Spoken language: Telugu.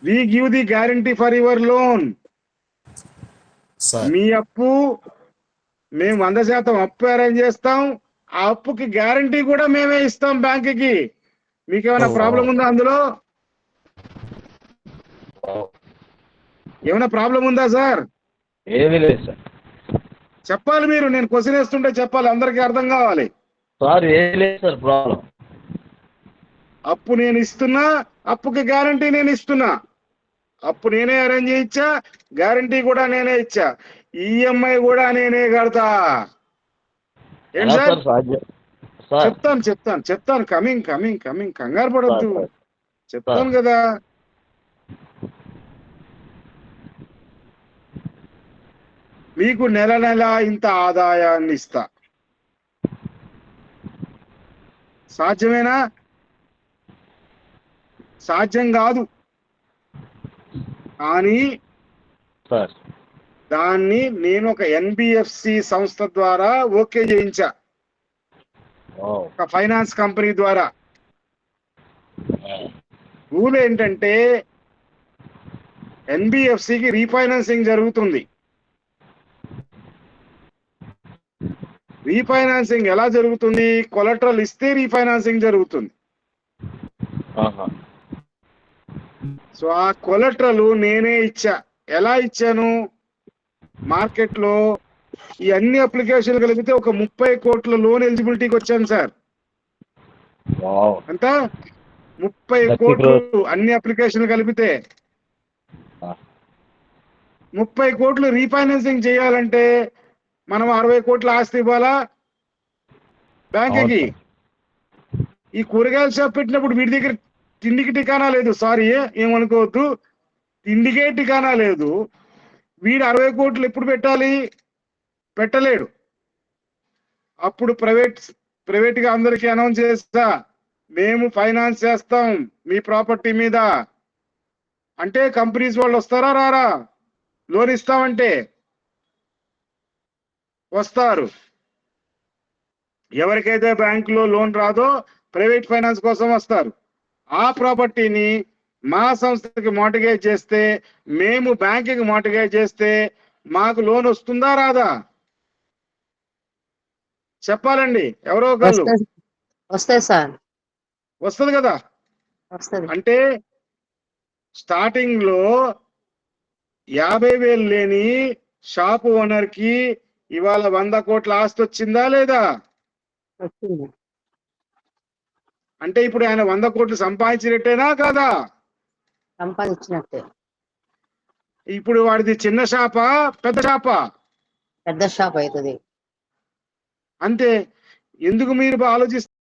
We give the guarantee for your loan. మీ అప్పు మేము 100% అప్పు అరేంజ్ చేస్తాం. ఆ అప్పుకి గ్యారంటీ కూడా మేమే ఇస్తాం బ్యాంకుకి. మీకేమైనా ప్రాబ్లం ఉందా అందులో? ఏమైనా ప్రాబ్లం ఉందా సార్? ఏమీ లేదు సార్. చెప్పాలి మీరు. నేను క్వశ్చన్ వేస్తుంటే చెప్పాలి, అందరికీ అర్థం కావాలి. సార్ ఏమీ లేదు సార్ ప్రాబ్లం. అప్పు నేను ఇస్తున్నా, అప్పుకి గ్యారంటీ నేను ఇస్తున్నా. అప్పు నేనే అరేంజ్ చేయించా, గ్యారంటీ కూడా నేనే ఇచ్చా, ఈఎంఐ కూడా నేనే కడతా. ఏంటి సార్? చెప్తాను. కమింగ్ కంగారు పడద్దు, చెప్తాను కదా. మీకు నెల నెల ఇంత ఆదాయాన్ని ఇస్తా. సాధ్యమేనా? సాధ్యం కాదు. కానీ దాన్ని నేను ఒక ఎన్బిఎఫ్సి సంస్థ ద్వారా ఓకే చేయించా, ఒక ఫైనాన్స్ కంపెనీ ద్వారా. రూల్ ఏంటంటే ఎన్బిఎఫ్సికి రీఫైనాన్సింగ్ జరుగుతుంది. రీఫైనాన్సింగ్ ఎలా జరుగుతుంది? కొలెటరల్ ఇస్తే రీఫైనాన్సింగ్ జరుగుతుంది. సో ఆ కొలెటరల్ నేనే ఇచ్చా. ఎలా ఇచ్చాను? మార్కెట్లో ఈ అన్ని అప్లికేషన్లు కలిపితే ఒక 30 కోట్ల లోన్ ఎలిజిబిలిటీకి వచ్చాను సార్. ఎంత? 30 కోట్లు అన్ని అప్లికేషన్లు కలిపితే. 30 కోట్లు రీఫైనాన్సింగ్ చేయాలంటే మనం 60 కోట్ల ఆస్తి ఇవ్వాలా బ్యాంకుకి? ఈ కూరగాయల షాప్ పెట్టినప్పుడు వీడి దగ్గర తిండికి ఠికానా లేదు. సారీ, ఏమనుకోవద్దు, తిండికే ఠికానా లేదు. వీడు 60 కోట్లు ఎప్పుడు పెట్టాలి? పెట్టలేడు. అప్పుడు ప్రైవేట్గా అందరికీ అనౌన్స్ చేస్తా, మేము ఫైనాన్స్ చేస్తాం మీ ప్రాపర్టీ మీద అంటే కంపెనీస్ వాళ్ళు వస్తారా రారా? లోన్ ఇస్తామంటే వస్తారు. ఎవరికైతే బ్యాంకులో లోన్ రాదో ప్రైవేట్ ఫైనాన్స్ కోసం వస్తారు. ఆ ప్రాపర్టీని మా సంస్థకి మార్టిగేజ్ చేస్తే, మేము బ్యాంకుకి మార్టిగేజ్ చేస్తే మాకు లోన్ వస్తుందా రాదా? చెప్పాలండి ఎవరో ఒకళ్ళు. వస్తాయి సార్. వస్తుంది కదా. అంటే స్టార్టింగ్ లో 50,000 లేని షాప్ ఓనర్ కి ఇవాళ 100 కోట్ల ఆస్తి వచ్చిందా లేదా? అంటే ఇప్పుడు ఆయన 100 కోట్లు సంపాదించినట్టేనా కాదా? సంపాదించినట్టే. ఇప్పుడు వాడిది చిన్న షాపా పెద్ద షాపా? పెద్ద షాప్ అవుతుంది. అంతే. ఎందుకు మీరు ఆలోచిస్తారు?